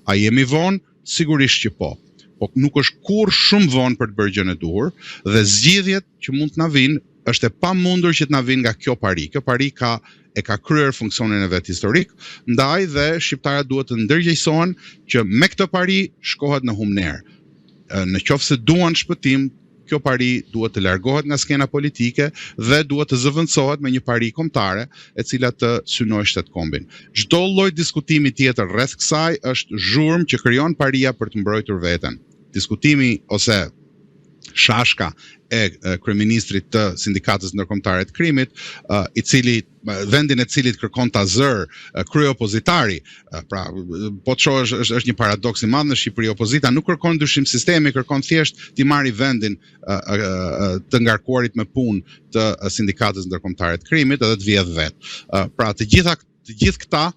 A jemi vonë? Sigurisht që po. Po nuk është kur shumë vonë për të bërë gjën e duhur dhe zgjidhjet që mund të na vinë është e pamundur që të na vinë nga kjo pari. Kjo pari e ka kryer funksionin e vet historik, ndaj dhe shqiptarët duhet të ndërgjegjësohen që me këtë pari shkohet në humner. Në qoftë se duan shpëtim, kjo pari duhet të largohet nga skena politike dhe duhet të zëvendësohet me një pari kombëtare e cila të synojë shtetkombin. Çdo lloj diskutimi tjetër rreth kësaj është zhurmë që krijon paria për të mbrojtur veten. Diskutimi ose shashka e kryeministrit të Sindikatës Ndërkombëtare të Krimit, vendin e cilit kërkon ta zër kryeopozitari. Pra, po të shohësh është një paradoks i madh në Shqipëri. Opozita nuk kërkon ndryshim sistemi, kërkon thjesht t'i marrë vendin të ngarkuarit me punë të Sindikatës Ndërkombëtare të Krimit edhe të vjedh vet. Pra, të gjithë këta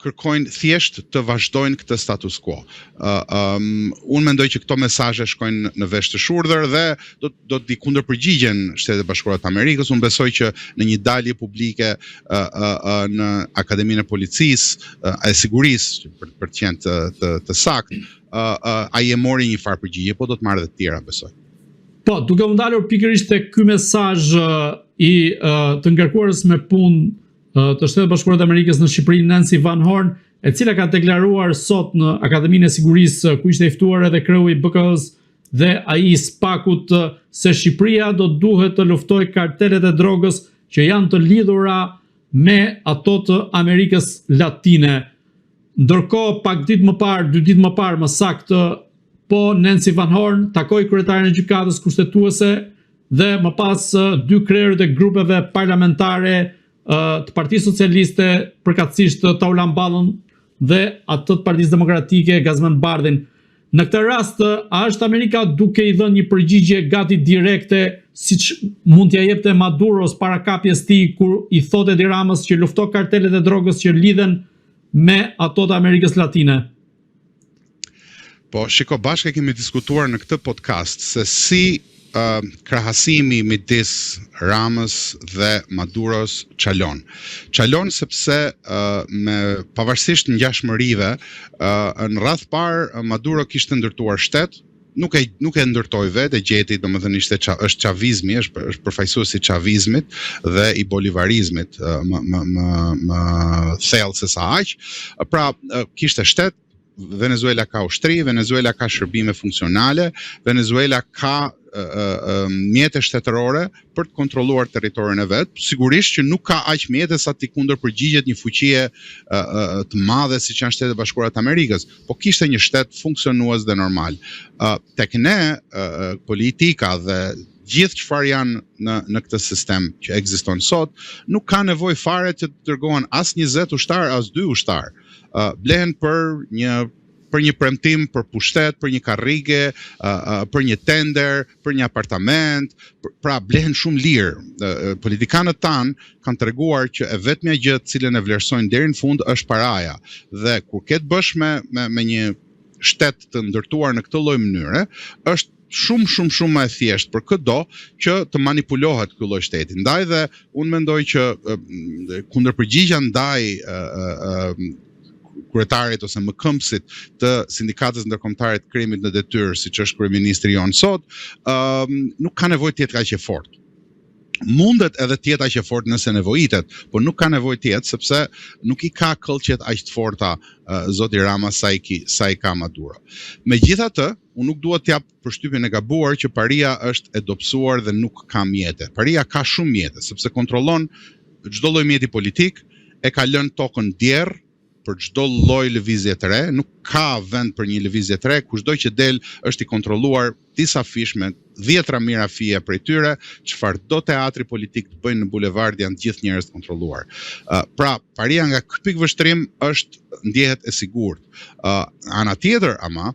kërkojnë thjesht të vazhdojnë këtë status quo. Unë mendoj që këto mesazhe shkojnë në vesh të shurdhër dhe do t'i kundërpërgjigjen Shtetet Bashkuara të Amerikës. Unë besoj që në një dalje publike në Akademinë e Policisë e Sigurisë, për të qenë të saktë, ai e mori një farë përgjigje, po do të marrë edhe të tjera, besoj. Po, duke u ndalur pikërisht tek ky mesazh i të ngarkuarës me punë të Shtetet Bashkuara të Amerikës në Shqipëri, Nancy Van Horn, e cila ka deklaruar sot në Akademinë e Sigurisë, ku ishte i ftuar edhe kreu i BK-s dhe ai i SPAK-ut, se Shqipëria do duhet të luftojë kartelet e drogës që janë të lidhura me ato të Amerikës Latine. Ndërkohë, pak ditë më parë, 2 ditë më parë, më saktë, po Nancy Van Horn takoi kryetarin e gjykatës kushtetuese dhe më pas 2 krerët e grupeve parlamentare të Partisë Socialiste, përkatësisht Taulan Ballën dhe atë të Partisë Demokratike, Gazmend Bardhin. Në këtë rast, a është Amerika duke i dhënë një përgjigje gati direkte, siç mund t'ia jepte Maduros para kapjes tij kur i thotë Edi Ramës që lufto kartelet e drogës që lidhen me ato të Amerikës Latine? Po, shiko, bashkë kemi diskutuar në këtë podcast se si krahasimi midis Ramës dhe Maduros çalon. Çalon sepse pavarësisht ngjashmërive, në radh parë Maduro kishte ndërtuar shtet, nuk e ndërtoi vetë, e gjeti, domethënë është çavizmi, është përfaqësuesi i çavizmit dhe i bolivarizmit më thellë se sa aq. Pra, kishte shtet, Venezuela ka ushtri, Venezuela ka shërbime funksionale, Venezuela ka mjete shtetërore për të kontrolluar territorin e vet. Sigurisht që nuk ka aq mjete sa t'i kundërpërgjigjet një fuqie të madhe siç janë Shtetet Bashkuara të Amerikës, po kishte një shtet funksionues dhe normal. Tek ne politika dhe gjithë çfarë janë në këtë sistem që ekziston sot, nuk ka nevojë fare që të dërgohen as 20 ushtar, as 2 ushtar. Blehen për një premtim, për pushtet, për një karrige, për një tender, për një apartament, pra blehen shumë lirë. Politikanët tanë kanë treguar që e vetmja gjë të cilën e vlerësojnë deri në fund është paraja. Dhe kur ke të bësh me një shtet të ndërtuar në këtë lloj mënyre, është shumë më e thjeshtë për këdo që të manipulohet ky lloj shteti. Ndaj dhe unë mendoj që kundërpërgjigja ndaj kryetarit ose mëkëmësit të Sindikatës Ndërkombëtare të Krimit në detyrë, siç është kryeministri jon sot, nuk ka nevojë të jetë kaq e fortë. Mundet edhe të jetë aq e fortë nëse nevojitet, por nuk ka nevojë të jetë sepse nuk i ka këllqet aq të forta zoti Rama sa i ka Maduro. Megjithatë, unë nuk dua të jap përshtypjen e gabuar që paria është e dobësuar dhe nuk ka mjete. Paria ka shumë mjete, sepse kontrollon çdo lloj mjeti politik, e ka lënë tokën djerr për çdo lloj lëvizje të re, nuk ka vend për një lëvizje të re, kushdo që del është i kontrolluar disa fish me 10 mijëra fije prej tyre, çfarëdo teatri politik të bëjnë në bulevard janë të gjithë njerëz të kontrolluar. Pra, paria nga ky pikëvështrim ndjehet e sigurt. Ana tjetër ama,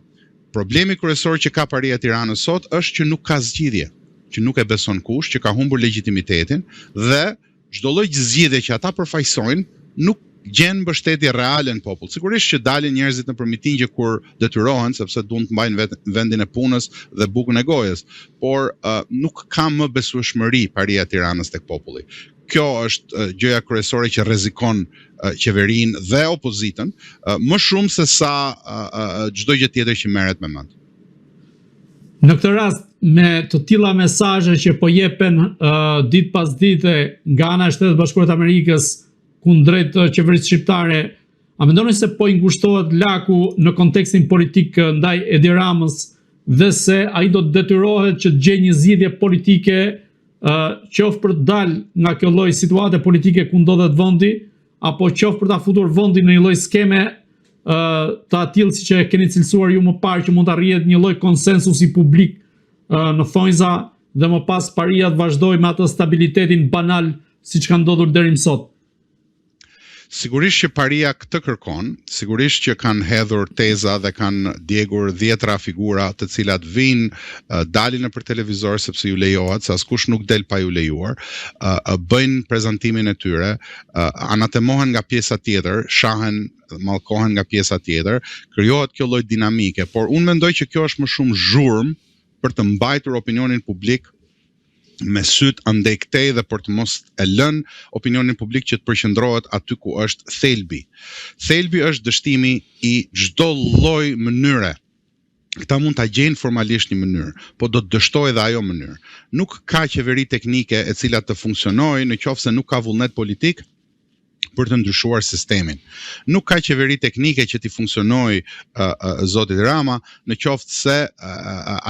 problemi kryesor që ka paria e Tiranës sot është që nuk ka zgjidhje, që nuk e beson kush, që ka humbur legitimitetin dhe çdo lloj zgjidhje që ata përfaqësojnë nuk gjen mbështetje reale në popull. Sigurisht që dalin njerëzit nëpër mitingje kur detyrohen sepse duan të mbajnë vendin e punës dhe bukën e gojës, por nuk ka më besueshmëri paria e Tiranës tek populli. kjo është gjëja kryesore që rrezikon qeverinë dhe opozitën më shumë se sa çdo gjë tjetër që merret me mend. Në këtë rast, me të tilla mesazhe që po jepen ditë pas dite nga ana e Shtetit Bashkuar të Amerikës kundrejt qeverisë shqiptare, a mendoni se po i ngushtohet laku në kontekstin politik ndaj Edi Ramës dhe se ai do të detyrohet që të gjejë një zgjidhje politike qoftë për të dalë nga kjo lloj situate politike ku ndodhet vendi, apo qoftë për ta futur vendin në një lloj skeme të atill siç e keni cilësuar ju më parë, që mund të arrihet një lloj konsensusi publik në thonjza dhe më pas paria të vazhdojë me atë stabilitetin banal siç ka ndodhur deri më sot. Sigurisht që paria këtë kërkon, sigurisht që kanë hedhur teza dhe kanë djegur 10 figura të cilat vinë, dalin nëpër televizor sepse ju lejohet, se askush nuk del pa ju lejuar, bëjnë prezantimin e tyre, anatemohen nga pjesa tjetër, shahen, mallkohen nga pjesa tjetër, krijohet kjo lloj dinamike, por unë mendoj që kjo është më shumë zhurmë për të mbajtur opinionin publik me syt andej këtej dhe për të mos e lënë opinionin publik që të përqendrohet aty ku është thelbi. Thelbi është dështimi i çdo lloj mënyre. Këta mund ta gjejnë formalisht një mënyrë, po do të dështojë edhe ajo mënyrë. Nuk ka qeveri teknike e cila të funksionojë nëse nuk ka vullnet politik për të ndryshuar sistemin. Nuk ka qeveri teknike që t'i funksionojë zoti Rama në qoftë se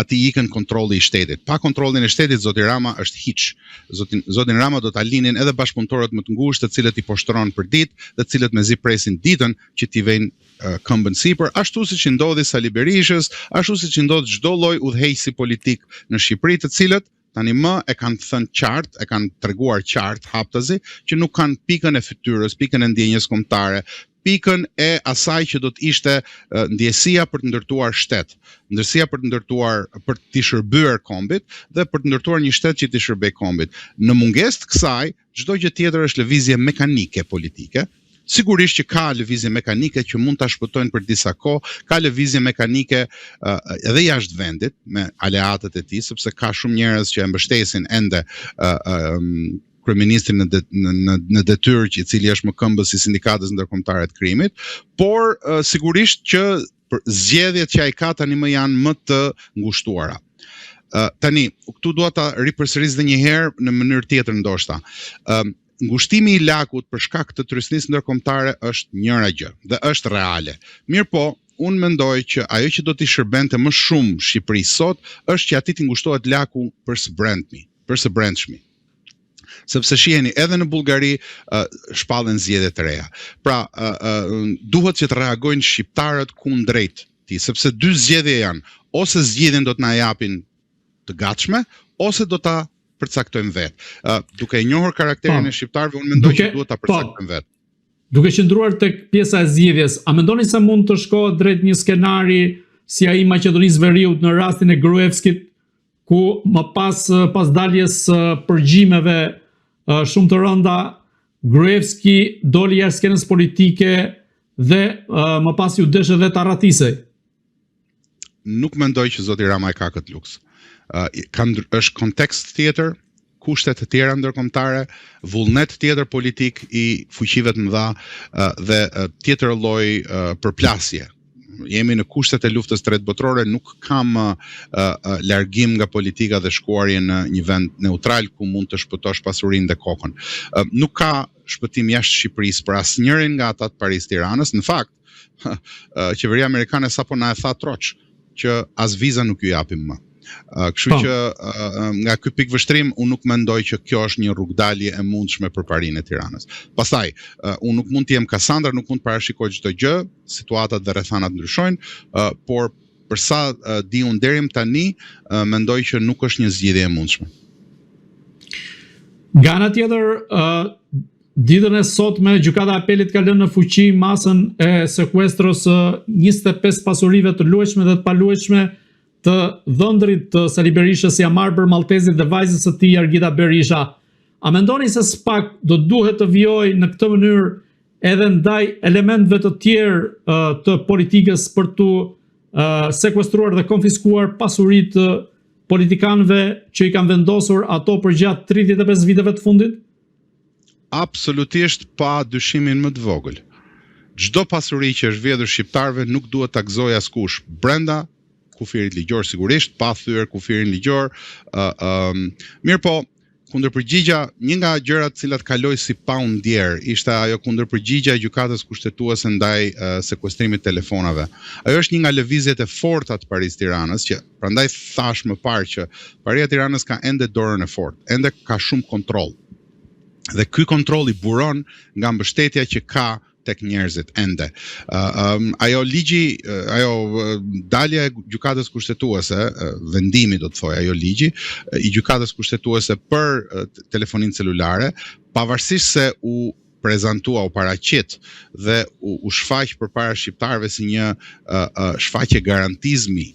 ati ikën kontrolli i shtetit. Pa kontrollin e shtetit, zoti Rama është hiç. Zotin Rama do ta linin edhe bashkëpunëtorët më të ngushtë, të cilët i poshtron për ditë, dhe të cilët mezi presin ditën që t'i vejnë këmbën sipër, ashtu siç i ndodhi Sali Berishës, ashtu siç i ndodh çdo lloj udhëheqësi politik në Shqipëri, të cilët tani më e kanë thënë qartë, e kanë treguar qartë haptazi që nuk kanë pikën e fytyrës, pikën e ndjenjës kombëtare, pikën e asaj që do të ishte ndjesia për të ndërtuar shtet, ndërsia për të ndërtuar, për të shërbyer kombit dhe për të ndërtuar një shtet që t'i shërbej kombit. Në mungesë të kësaj, çdo gjë tjetër është lëvizje mekanike politike. Sigurisht që ka lëvizje mekanike që mund ta shpëtojnë për disa kohë, ka lëvizje mekanike edhe jashtë vendit me aleatët e tij, sepse ka shumë njerëz që e mbështesin ende kryeministrin në detyrë, i cili është më këmbës i sindikatës ndërkombëtare të krimit, por sigurisht që zgjedhjet që ai ka tani më janë më të ngushtuara. Tani, këtu dua ta ripërsëris edhe një herë në mënyrë tjetër ndoshta. Ngushtimi i lakut për shkak të trysnisë ndërkombëtare është njëra gjë dhe është reale. Mirëpo, unë mendoj që ajo që do t'i shërbente më shumë Shqipërisë sot është që atij t'i ngushtohet laku për së brendshmi. Sepse shiheni, edhe në Bullgari shpallen zgjedhje të reja. Pra, duhet që të reagojnë shqiptarët kundrejt tij, sepse dy zgjedhje janë, ose zgjedhjen do të na japin të gatshme, ose do ta përcaktojmë vetë. Duke e njohur karakterin e shqiptarëve, unë mendoj që duhet ta përcaktojmë vetë. Duke qëndruar tek pjesa e zgjedhjes, a mendoni se mund të shkohet drejt një skenari si ai i Maqedonisë Veriut në rastin e Gruevskit, ku më pas daljes përgjimeve shumë të rënda, Gruevski doli jashtë skenës politike dhe më pas ju desh edhe ta ratisej? Nuk mendoj që zoti Rama e ka këtë luks. Është kontekst tjetër, kushte të tjera ndërkombëtare, vullnet tjetër politik i fuqive të mëdha dhe tjetër lloj përplasje. Jemi në kushtet e luftës së tretë botërore, nuk kam largim nga politika dhe shkuarje në një vend neutral ku mund të shpëtosh pasurinë dhe kokën. Nuk ka shpëtim jashtë Shqipërisë për asnjërin nga ata të Paris-Tiranës. Në fakt, qeveria amerikane sapo na e tha troç që as viza nuk ju japim më. Kështu që nga ky pikëvështrim unë nuk mendoj që kjo është një rrugdalje e mundshme për parinë e Tiranës. Pastaj, unë nuk mund të jem Kassandra, nuk mund të parashikoj çdo gjë, situatat dhe rrethanat ndryshojnë, por për sa di unë deri më tani, mendoj që nuk është një zgjidhje e mundshme. Nga ana tjetër, ditën e sotme gjykata e apelit ka lënë në fuqi masën e sekuestros 25 pasurive të luajshme dhe të paluajshme të dhëndrit të Sali Berishës, Jamar Maltezit dhe vajzës së tij Argita Berisha. A mendoni se SPAK do duhet të vijojë në këtë mënyrë edhe ndaj elementëve të tjerë të politikës për të sekuestruar dhe konfiskuar pasuritë politikanëve që i kanë vendosur ato për gjatë 35 viteve të fundit? absolutisht pa dyshimin më të vogël. Çdo pasuri që është vjedhur shqiptarëve nuk duhet ta gëzojë askush brenda kufirit ligjor sigurisht, pa thyer kufirin ligjor. Mirë po, kundërpërgjigja, një nga gjërat të cilat kaloi si pa u ndjer, ishte ajo kundërpërgjigja e gjykatës kushtetuese ndaj sekuestrimit të telefonave. Ajo është një nga lëvizjet e forta të Parisë Tiranës, që prandaj thash më parë që Paria Tiranës ka ende dorën e fortë, ende ka shumë kontroll. Dhe ky kontroll i buron nga mbështetja që ka tek njerëzit ende. Ajo ligji, ajo dalja e gjykatës kushtetuese, vendimi do të thoj, ajo ligji i gjykatës kushtetuese për telefoninë celulare, pavarësisht se u prezantua, u paraqit dhe u shfaq përpara shqiptarëve si një shfaqje garantizmi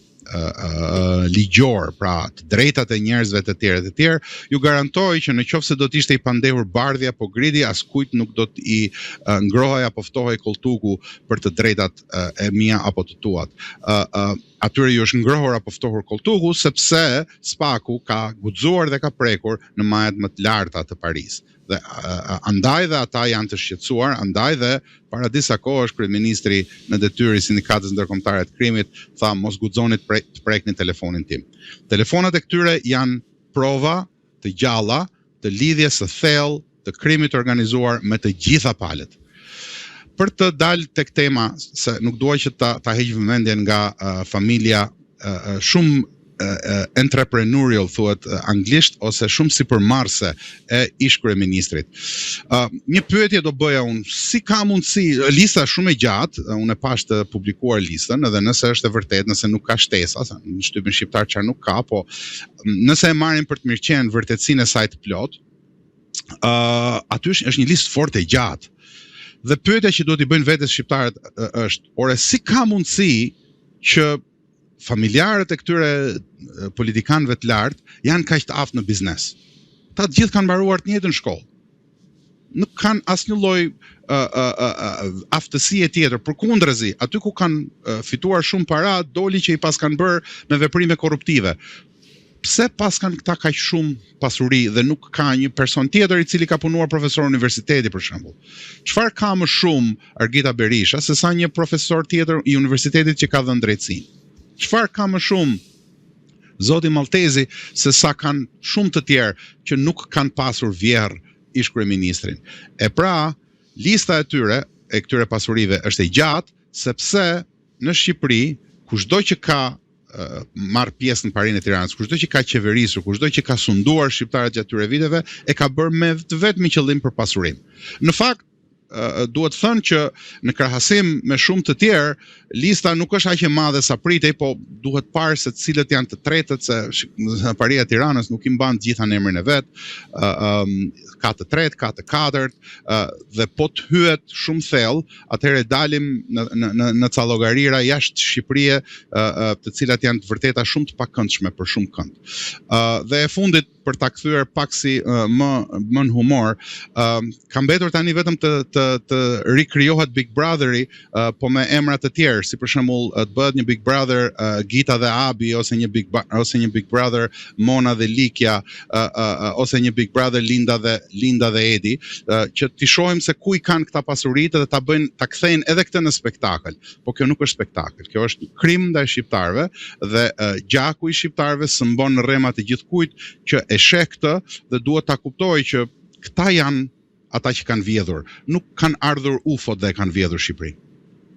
ligjor, pra të drejtat e njerëzve të tjerë, ju garantoj që në qoftë se do të ishte i pandehur bardhi apo gridi, askujt nuk do të i ngrohej apo ftohej koltuku për të drejtat e mia apo të tuat. Atyre ju është ngrohur apo ftohur koltuku sepse SPAK-u ka guxuar dhe ka prekur në majet më të larta të Parisë. Dhe andaj dhe ata janë të shqetësuar, andaj dhe para disa kohësh kryeministri në detyrë i Sindikatës Ndërkombëtare të Krimit tha mos guxoni të prekni telefonin tim. Telefonat e këtyre janë prova të gjalla të lidhjes së thellë të krimit organizuar me të gjitha palët. Për të dalë tek tema, se nuk dua që ta heq vëmendjen nga familja shumë entrepreneurial thuhet anglisht ose shumë sipërmarrëse e ish kryeministrit. Një pyetje do bëja unë, si ka mundësi, lista shumë e gjatë, unë e pash të publikuar listën, edhe nëse është e vërtet, nëse nuk ka shtesa, në shtypin shqiptar çfarë nuk ka, po nëse e marrin për të mirëqenë vërtetësinë e saj të plot, aty është një listë fort e gjatë. Dhe pyetja që duhet i bëjnë vetes shqiptarët është, ore si ka mundësi që familjarët e këtyre politikanëve të lartë janë kaq të aftë në biznes. Ta të gjithë kanë mbaruar të njëjtën shkollë. Nuk kanë asnjë lloj aftësie tjetër, përkundrazi, aty ku kanë fituar shumë para, doli që i pas kanë bërë me veprime korruptive. Pse pas kanë këta kaq shumë pasuri dhe nuk ka një person tjetër i cili ka punuar profesor universiteti për shembull? Çfarë ka më shumë Argita Berisha se sa një profesor tjetër i universitetit që ka dhënë drejtësinë? Çfarë ka më shumë zoti Maltezi se sa kanë shumë të tjerë që nuk kanë pasur vjerr ish kryeministrin? E pra, lista e këtyre pasurive është e gjatë sepse në Shqipëri kushdo që ka marr pjesë në Parinë e Tiranës, kushdo që ka qeverisur, kushdo që ka sunduar shqiptarët gjatë këtyre viteve, e ka bërë me vetëm qëllim për pasurim. Në fakt, duhet thënë që në krahasim me shumë të tjerë, lista nuk është aq e madhe sa pritej, po duhet parë se cilët janë të tretët, se Paria e Tiranës nuk i mban të gjitha në emrin e vet, ka të tretë, ka të katërt, dhe po të hyet shumë thellë, atëherë dalim në ca llogarira jashtë Shqipërisë, të cilat janë të vërteta shumë të pakëndshme për shumë kënd. Dhe e fundit, për ta kthyer pak si më në humor, ka mbetur tani vetëm të rikrijohet Big Brotheri, po me emra të tjerë, si për shembull të bëhet një Big Brother Gita dhe Abi, ose një Big Brother Mona dhe Likja, ose një Big Brother Linda dhe Edi, që t'i shohim se ku i kanë këta pasuritë dhe ta kthejnë edhe këtë në spektakël. Po kjo nuk është spektakël, kjo është krim ndaj shqiptarëve dhe gjaku i shqiptarëve sëmbon në rrema të gjithkujt që e sheh këtë dhe duhet ta kuptojë që këta janë ata që kanë vjedhur, nuk kanë ardhur UFO-t dhe kanë vjedhur Shqipërinë.